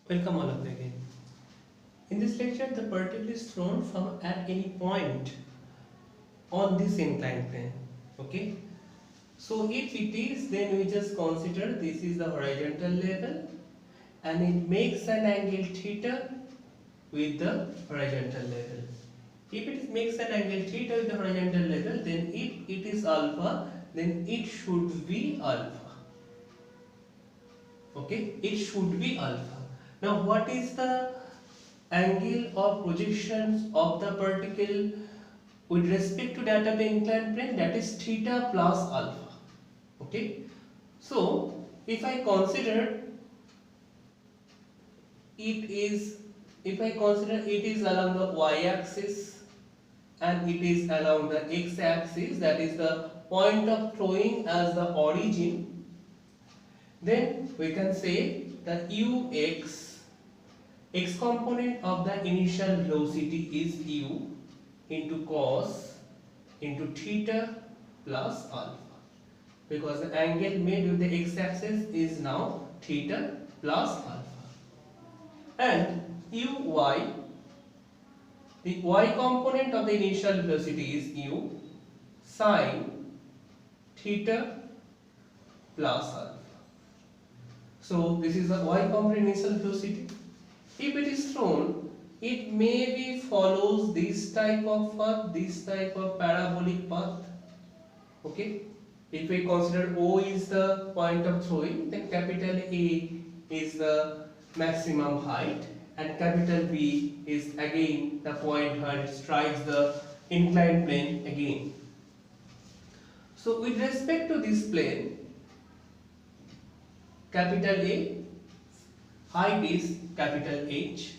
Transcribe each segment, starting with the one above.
Welcome all of you again. In this lecture, the particle is thrown from at any point on this inclined plane. Okay. So if it is, then we just consider this is the horizontal level and it makes an angle theta with the horizontal level. If it makes an angle theta with the horizontal level, then if it is alpha, then it should be alpha. Okay, it should be alpha. Now what is the angle or projections of the particle with respect to that of the inclined plane? That is theta plus alpha. Okay, so if I consider it is, if I consider it is along the y-axis and it is along the x-axis, that is the point of throwing as the origin, then we can say the ux, x component of the initial velocity is u into cos into theta plus alpha, because the angle made with the x-axis is now theta plus alpha. And uy, the y component of the initial velocity is u sine theta plus alpha. So this is the y component initial velocity. If it is thrown, it maybe follows this type of path, this type of parabolic path. Okay. If we consider O is the point of throwing, then capital A is the maximum height and capital B is again the point where it strikes the inclined plane again. So with respect to this plane, capital A, height is capital H.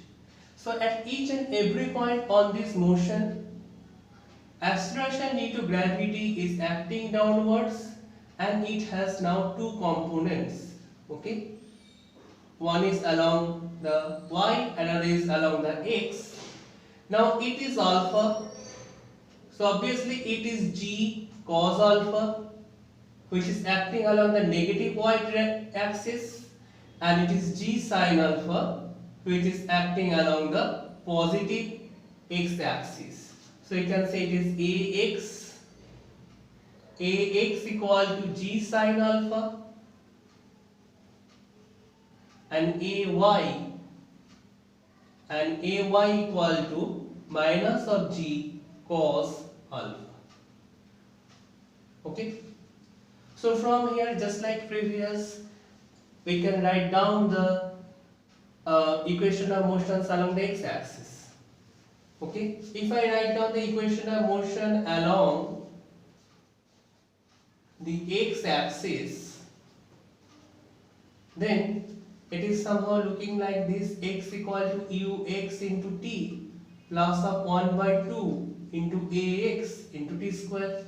So at each and every point on this motion, acceleration due to gravity is acting downwards and it has now two components. Okay, one is along the y, another is along the x. Now it is alpha, so obviously it is g cos alpha, which is acting along the negative y axis, and it is g sin alpha, which is acting along the positive x axis. So you can say it is ax equal to g sin alpha, and ay equal to minus of g cos alpha. Okay. So from here, just like previous, we can write down the equation of motions along the x-axis. Okay. If I write down the equation of motion along the x-axis, then it is somehow looking like this: x equal to ux into t plus of 1 by 2 into ax into t square.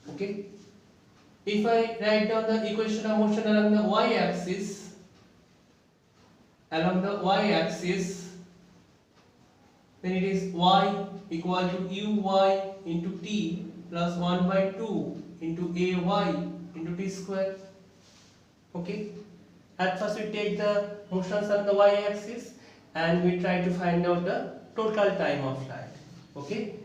Okay. If I write down the equation of motion along the y-axis, then it is y equal to uy into t plus 1 by 2 into ay into t square. Okay. At first we take the motions on the y-axis and we try to find out the total time of flight. Okay.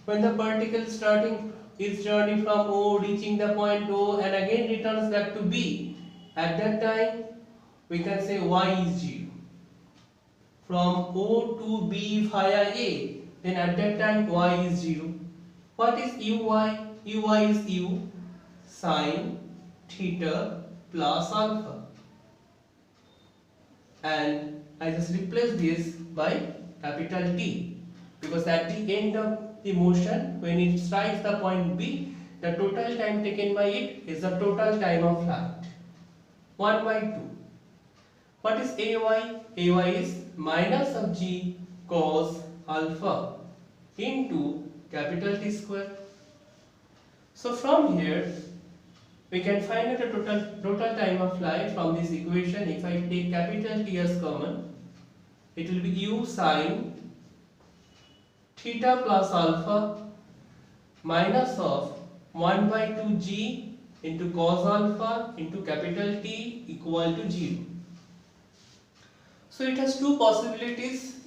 When the particle starting its journey from O, reaching the point O and again returns back to B, at that time we can say y is 0. From O to B via A, then at that time y is 0. What is uy? Uy is u sine theta plus alpha. And I just replace this by capital T, because at the end of the motion, when it strikes the point B, the total time taken by it is the total time of flight, 1 by 2. What is ay? Ay is minus of g cos alpha into capital T square. So from here we can find out the total time of flight from this equation. If I take capital T as common, it will be u sine theta plus alpha minus of 1 by 2 g into cos alpha into capital T equal to 0. So it has two possibilities.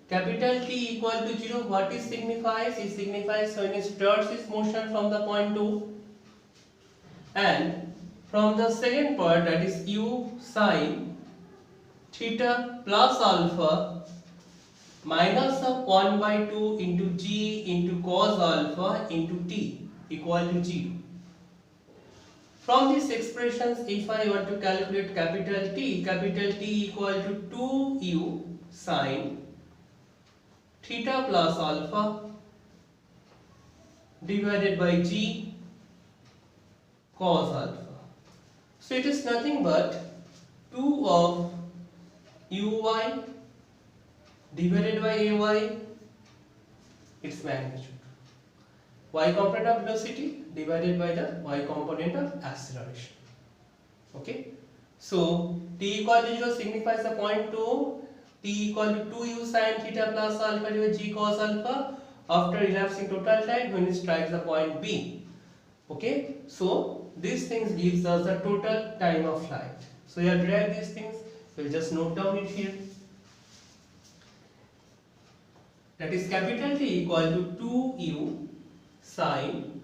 Capital T equal to 0, what it signifies? It signifies when it starts its motion from the point 2, and from the second part, that is u sine theta plus alpha minus of 1 by 2 into g into cos alpha into t equal to 0. From these expressions, if I want to calculate capital T equal to 2u sine theta plus alpha divided by g cos alpha. So it is nothing but 2 of uy divided by ay, its magnitude, y component of velocity divided by the y component of acceleration. Okay, so t equal to 0 signifies the point 2, t equal to 2u sin theta plus alpha divided by g cos alpha after elapsing total time when it strikes the point B. Okay, so these things gives us the total time of flight. So you have derived these things, we'll just note down it here. That is capital T equal to 2u sin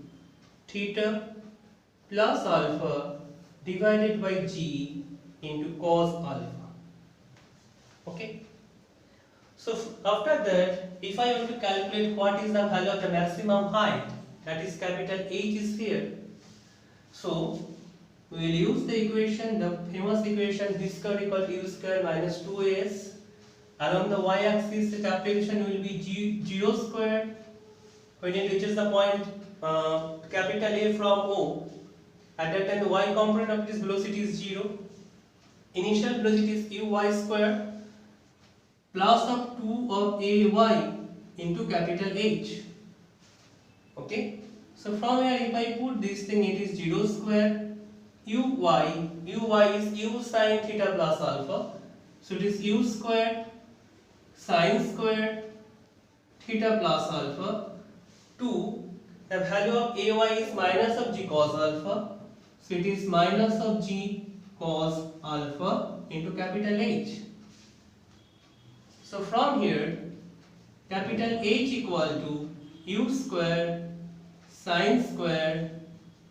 theta plus alpha divided by g into cos alpha. Okay, so after that, if I want to calculate what is the value of the maximum height, that is capital H is here. So we will use the equation, the famous equation d square equal to u square minus 2as. Along the y-axis, the application will be 0 square when it reaches the point capital A from O. At that time, the y component of this velocity is 0. Initial velocity is uy square plus of 2 of ay into capital H. Okay, so from here, if I put this thing, it is 0 square uy is u sin theta plus alpha. So it is u square sin square theta plus alpha 2, the value of ay is minus of g cos alpha, so it is minus of g cos alpha into capital H. So from here, capital H equal to u square sin square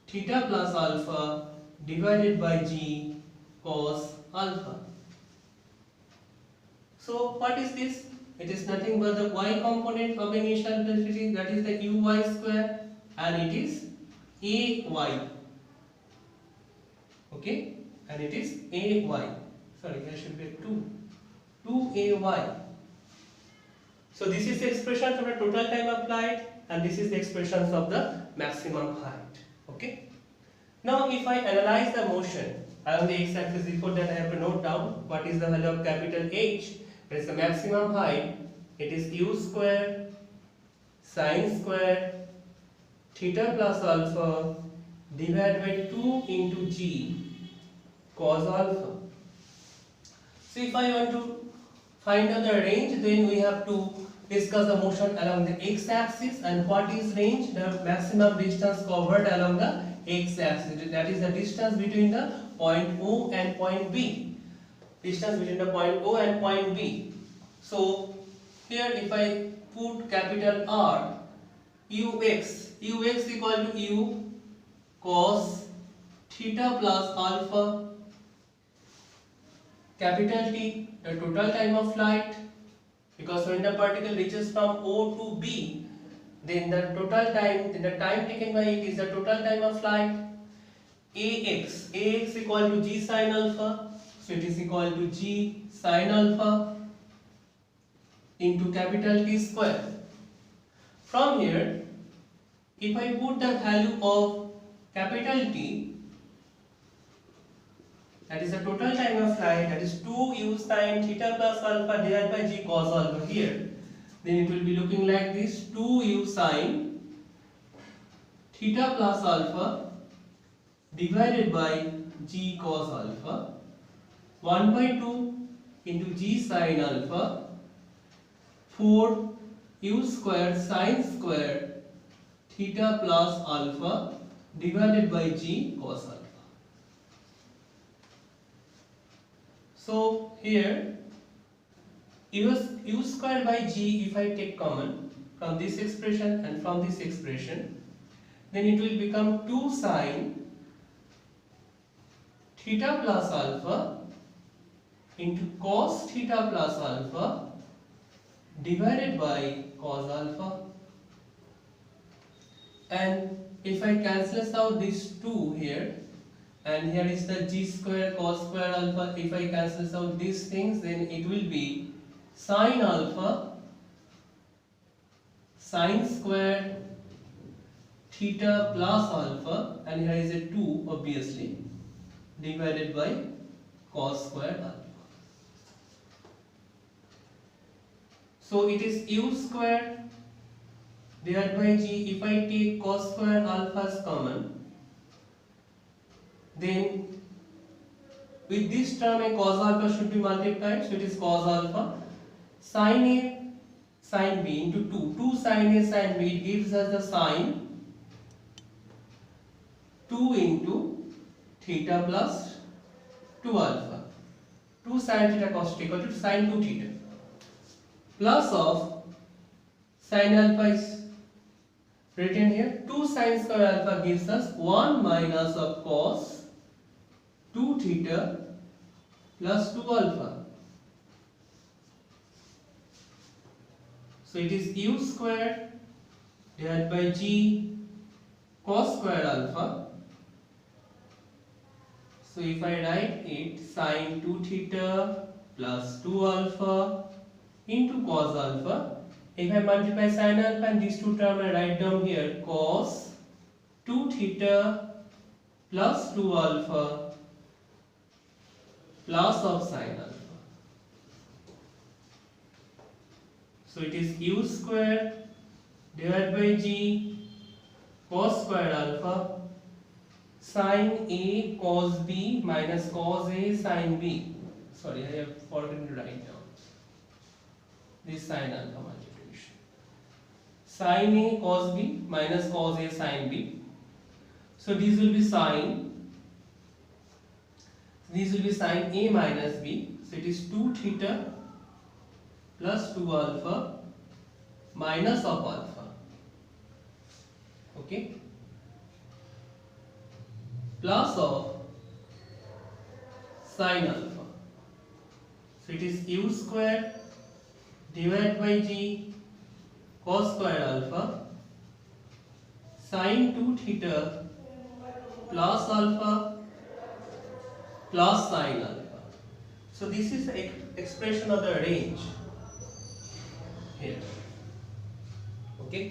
theta plus alpha divided by g cos alpha. So what is this? It is nothing but the y component of initial velocity, that is the uy square, and it is ay. Okay, and it is ay. Sorry, there should be 2ay. So this is the expression for the total time of flight, and this is the expressions of the maximum height. Okay. Now if I analyze the motion along the x-axis, before that I have to note down what is the value of capital H. That is the maximum height. It is u square sin square theta plus alpha divided by 2 into g cos alpha. So if I want to find out the range, then we have to discuss the motion along the x-axis, and what is range? The maximum distance covered along the x-axis, that is the distance between the point O and point B. Distance between the point O and point B. So here if I put capital R, ux equal to u cos theta plus alpha, capital T, the total time of flight, because when the particle reaches from O to B, then the total time, the time taken by it is the total time of flight. Ax equal to g sin alpha, so it is equal to g sin alpha into capital T square. From here, if I put the value of capital T, that is the total time of flight, that is 2u sin theta plus alpha divided by g cos alpha here, then it will be looking like this: 2u sin theta plus alpha divided by g cos alpha 1 by 2 into g sin alpha 4 u square sin square theta plus alpha divided by g cos alpha. So here u square by g, if I take common from this expression and from this expression, then it will become 2 sine theta plus alpha into cos theta plus alpha divided by cos alpha. And if I cancel out these 2 here, and here is the g square cos square alpha, if I cancel out these things, then it will be sin alpha sin square theta plus alpha, and here is a 2 obviously, divided by cos square alpha. So it is u square divided by g. If I take cos square alpha as common, then with this term a cos alpha should be multiplied, so it is cos alpha sin a sin b into 2 sin a sin b, it gives us the sin 2 into theta plus 2 alpha, 2 sin theta cos theta equal to sin 2 theta, plus of sin alpha is written here, 2 sin square alpha gives us 1 minus of cos 2 theta plus 2 alpha. So it is u square divided by g cos square alpha. So if I write it, sin 2 theta plus 2 alpha into cos alpha. If I multiply sin alpha and these two terms, I write down here cos 2 theta plus 2 alpha plus of sin alpha. So it is u square divided by g cos square alpha sin a cos b minus cos a sin b. Sorry, I have forgotten to write down this sin alpha multiplication. Sin a cos b minus cos a sin b. So these will be sin a minus b. So it is 2 theta plus 2 alpha minus of alpha. Okay. Plus of sin alpha. So it is u square divided by g cos square alpha sin 2 theta plus alpha plus sin alpha. So this is the expression of the range here. Okay.